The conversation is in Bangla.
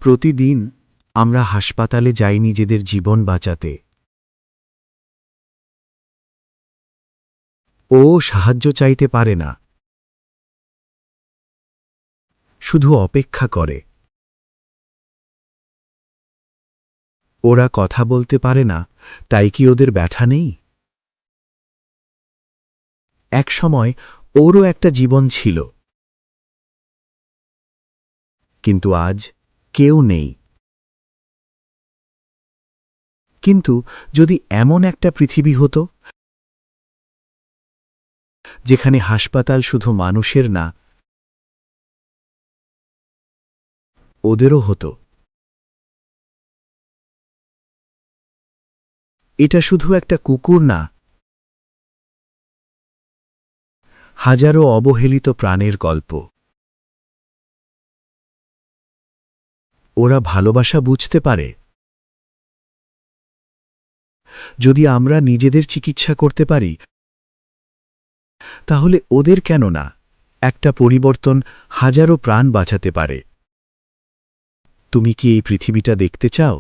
প্রতিদিন আমরা হাসপাতালে যাই নিজেদের জীবন বাঁচাতে। ও সাহায্য চাইতে পারে না, শুধু অপেক্ষা করে। ওরা কথা বলতে পারে না, তাই কি ওদের ব্যথা নেই? একসময় ওরও একটা জীবন ছিল, কিন্তু আজ কেউ নেই। কিন্তু যদি এমন একটা পৃথিবী হতো যেখানে হাসপাতাল শুধু মানুষের না, ওদেরও হতো। এটা শুধু একটা কুকুর না, হাজারো অবহেলিত প্রাণের গল্প। ওরা ভালোবাসা বুঝতে পারে। যদি আমরা নিজেদের চিকিৎসা করতে পারি, তাহলে ওদের কেন না? একটা পরিবর্তন হাজারো প্রাণ বাঁচাতে পারে। তুমি কি এই পৃথিবীটা দেখতে চাও?